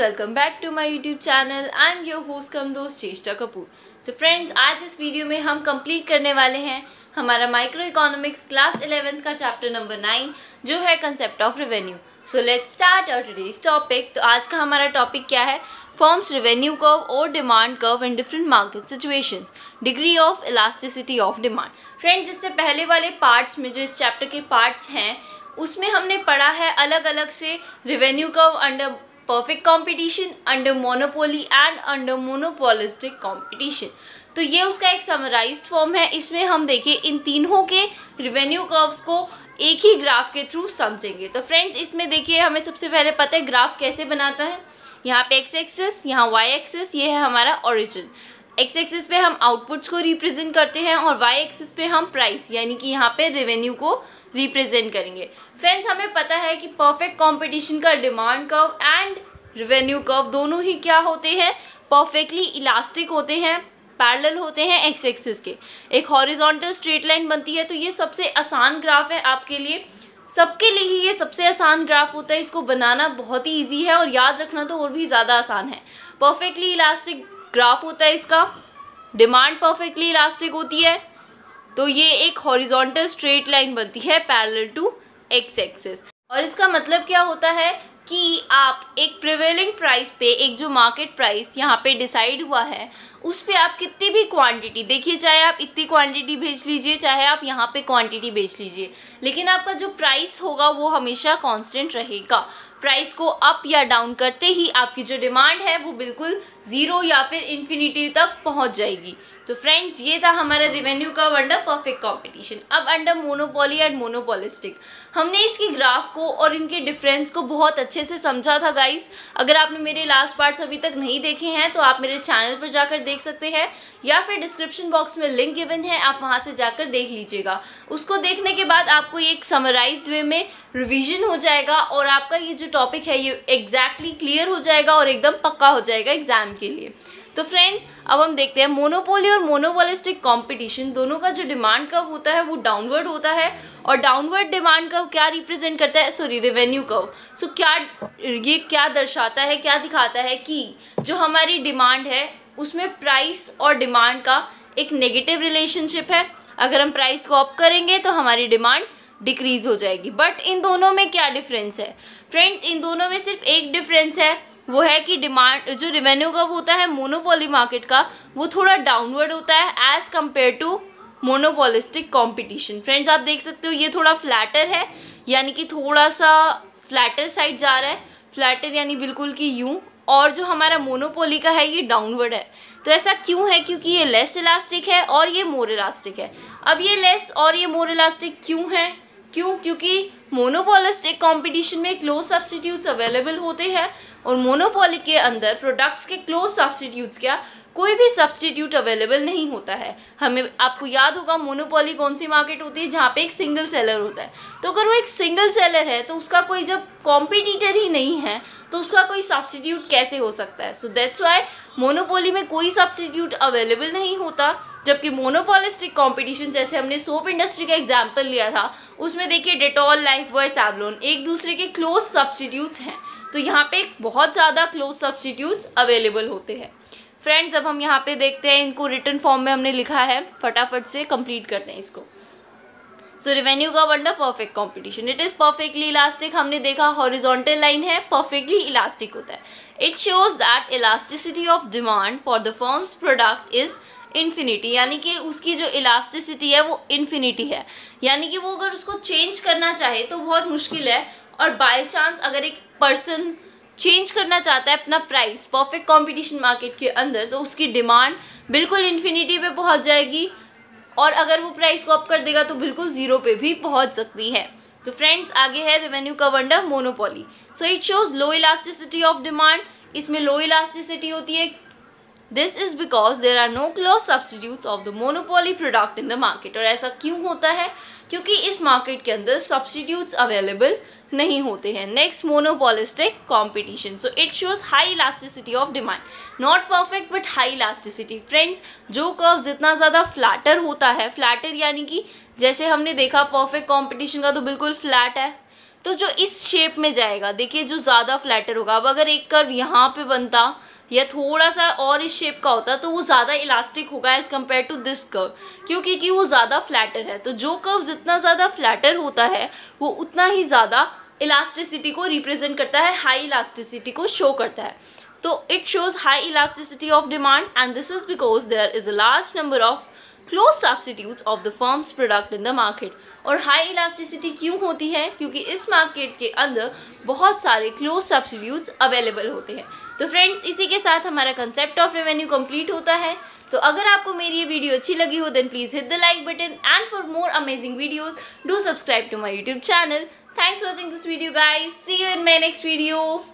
Welcome back to my YouTube channel. I am your host cum दोस्त चेष्टा कपूर। तो friends, आज इस वीडियो में हम कंप्लीट करने वाले हैं हमारा माइक्रो इकोनॉमिक्स क्लास 11th का चैप्टर नंबर 9 जो है concept of revenue. So let's start our today's topic. तो आज का हमारा टॉपिक क्या है? फर्म्स रेवेन्यू कर्व और demand curve in different market situations, degree of elasticity of demand. Friends, इससे पहले वाले पार्ट्स में जो इस चैप्टर के पार्ट्स हैं उसमें हमने पढ़ा है अलग अलग से revenue curve under perfect competition, under monopoly and under monopolistic competition. तो ये उसका एक समराइज्ड फॉर्म है। इसमें हम देखिए इन तीनों के रेवेन्यू कर्व्स को एक ही ग्राफ के थ्रू समझेंगे। तो फ्रेंड्स, इसमें देखिए हमें सबसे पहले पता है ग्राफ कैसे बनाता है। यहाँ पे एक्स एक्सिस, यहाँ वाई एक्सिस, ये है हमारा ओरिजिन। एक्स एक्सिस पे हम आउटपुट्स को रिप्रेजेंट करते हैं और वाई एक्सिस पे हम प्राइस यानी कि यहाँ पे रेवेन्यू को रिप्रेजेंट करेंगे। फ्रेंड्स, हमें पता है कि परफेक्ट कंपटीशन का demand curve and revenue curve दोनों ही क्या होते हैं? परफेक्टली इलास्टिक होते हैं, पैरेलल होते हैं एक्स एक्सिस के। एक हॉरिजॉन्टल स्ट्रेट लाइन बनती है। तो ये सबसे आसान ग्राफ है आपके लिए, सबके लिए ही ये सबसे आसान ग्राफ होता है। इसको बनाना बहुत ही ईजी है और याद रखना तो और भी ज़्यादा आसान है। परफेक्टली इलास्टिक ग्राफ होता है इसका, डिमांड परफेक्टली इलास्टिक होती है, तो ये एक हॉरिजॉन्टल स्ट्रेट लाइन बनती है पैरेलल टू एक्स एक्सिस। और इसका मतलब क्या होता है कि आप एक प्रिवेलिंग प्राइस पे, एक जो मार्केट प्राइस यहाँ पे डिसाइड हुआ है उस पे आप कितनी भी क्वांटिटी, देखिए चाहे आप इतनी क्वांटिटी बेच लीजिए चाहे आप यहाँ पे क्वांटिटी बेच लीजिए, लेकिन आपका जो प्राइस होगा वो हमेशा कांस्टेंट रहेगा। प्राइस को अप या डाउन करते ही आपकी जो डिमांड है वो बिल्कुल ज़ीरो या फिर इन्फिनिटी तक पहुँच जाएगी। तो फ्रेंड्स, ये था हमारा revenue curve under perfect competition. अब अंडर मोनोपोली एंड मोनोपोलिस्टिक हमने इसकी ग्राफ को और इनके डिफरेंस को बहुत अच्छे से समझा था गाइस। अगर आपने मेरे लास्ट पार्ट्स अभी तक नहीं देखे हैं तो आप मेरे चैनल पर जाकर देख सकते हैं या फिर डिस्क्रिप्शन बॉक्स में लिंक गिवन है, आप वहां से जाकर देख लीजिएगा। उसको देखने के बाद आपको एक समराइज्ड वे में रिवीजन हो जाएगा और आपका ये जो टॉपिक है ये एग्जैक्टली क्लियर हो जाएगा और एकदम पक्का हो जाएगा एग्जाम के लिए। तो फ्रेंड्स, अब हम देखते हैं मोनोपोली और मोनोपोलिस्टिक कंपटीशन दोनों का जो डिमांड कर्व होता है वो डाउनवर्ड होता है। और डाउनवर्ड डिमांड कर्व क्या रिप्रेजेंट करता है? Sorry, revenue curve. सो ये क्या दर्शाता है, क्या दिखाता है कि जो हमारी डिमांड है उसमें प्राइस और डिमांड का एक नेगेटिव रिलेशनशिप है। अगर हम प्राइस को अप करेंगे तो हमारी डिमांड डिक्रीज हो जाएगी। बट इन दोनों में क्या डिफरेंस है? फ्रेंड्स, इन दोनों में सिर्फ एक डिफरेंस है, वो है कि डिमांड जो रेवेन्यू कर्व होता है मोनोपोली मार्केट का वो थोड़ा डाउनवर्ड होता है as compare to monopolistic competition. Friends, आप देख सकते हो ये थोड़ा फ्लैटर है, यानी कि थोड़ा सा फ्लैटर साइड जा रहा है, फ्लैटर यानी बिल्कुल कि यूं। और जो हमारा मोनोपोली का है ये डाउनवर्ड है। तो ऐसा क्यों है? क्योंकि ये लेस इलास्टिक है और ये मोर इलास्टिक है। अब ये लेस और ये मोर इलास्टिक क्यों है? क्योंकि मोनोपोलिस्टिक कंपटीशन में क्लोज सब्स्टिट्यूट्स अवेलेबल होते हैं और मोनोपोली के अंदर प्रोडक्ट्स के क्लोज सब्स्टिट्यूट्स क्या कोई भी सब्स्टिट्यूट अवेलेबल नहीं होता है। हमें आपको याद होगा मोनोपोली कौन सी मार्केट होती है? जहाँ पे एक सिंगल सेलर होता है। तो अगर वो एक सिंगल सेलर है तो उसका कोई जब कॉम्पिटिटर ही नहीं है तो उसका कोई सब्स्टिट्यूट कैसे हो सकता है? सो दैट्स वाई मोनोपोली में कोई सब्स्टिट्यूट अवेलेबल नहीं होता। जबकि मोनोपोलिस्टिक कंपटीशन, जैसे हमने सोप इंडस्ट्री का एग्जाम्पल लिया था, उसमें देखिए डेटॉल, लाइफबॉय, सैवलॉन एक दूसरे के क्लोज सब्स्टिट्यूट्स हैं। तो यहाँ पे बहुत ज़्यादा क्लोज सब्स्टिट्यूट्स अवेलेबल होते हैं। फ्रेंड्स, अब हम यहाँ पे देखते हैं, इनको रिटन फॉर्म में हमने लिखा है, फटाफट से कंप्लीट करते हैं इसको। So revenue curve under perfect competition, it is perfectly elastic. हमने देखा हॉरिजॉन्टल लाइन है, परफेक्टली इलास्टिक होता है। It shows that elasticity of demand for the firms product is infinity, यानी कि उसकी जो इलास्टिसिटी है वो इन्फिनिटी है, यानी कि वो अगर उसको चेंज करना चाहे तो बहुत मुश्किल है। और बाय चांस अगर एक पर्सन चेंज करना चाहता है अपना प्राइस परफेक्ट कंपटीशन मार्केट के अंदर तो उसकी डिमांड बिल्कुल इन्फिनिटी पे पहुंच जाएगी और अगर वो प्राइस को अप कर देगा तो बिल्कुल ज़ीरो पे भी पहुंच सकती है। तो फ्रेंड्स, आगे है revenue curve under monopoly. So it shows low elasticity of demand. इसमें लो इलास्टिसिटी होती है। This is because there are no close substitutes of the monopoly product in the market. और ऐसा क्यों होता है? क्योंकि इस मार्केट के अंदर सब्स्टिट्यूट्स अवेलेबल नहीं होते हैं। Next, monopolistic competition. So it shows high elasticity of demand, not perfect but high elasticity. Friends, जो कर्व जितना ज़्यादा फ्लैटर होता है, फ्लैटर यानी कि जैसे हमने देखा परफेक्ट कंपटीशन का तो बिल्कुल फ्लैट है, तो जो इस शेप में जाएगा, देखिए जो ज़्यादा फ्लैटर होगा। अब अगर एक कर्व यहाँ पे बनता या थोड़ा सा और इस शेप का होता तो वो ज़्यादा इलास्टिक होगा as compare to this curve, क्योंकि कि वो ज़्यादा फ्लैटर है। तो जो कर्व जितना ज़्यादा फ्लैटर होता है वो उतना ही ज़्यादा इलास्टिसिटी को रिप्रेजेंट करता है, हाई इलास्टिसिटी को शो करता है। तो it shows high elasticity of demand and this is because there is a large number of close substitutes of the firms product in the market. और हाई इलास्टिसिटी क्यों होती है? क्योंकि इस मार्केट के अंदर बहुत सारे क्लोज सब्स्टिट्यूट्स अवेलेबल होते हैं। तो फ्रेंड्स, इसी के साथ हमारा कंसेप्ट ऑफ रेवेन्यू कंप्लीट होता है। तो अगर आपको मेरी ये वीडियो अच्छी लगी हो then please hit the like button and for more amazing videos do subscribe to my YouTube channel. Thanks for watching this video guys. See you in my next video.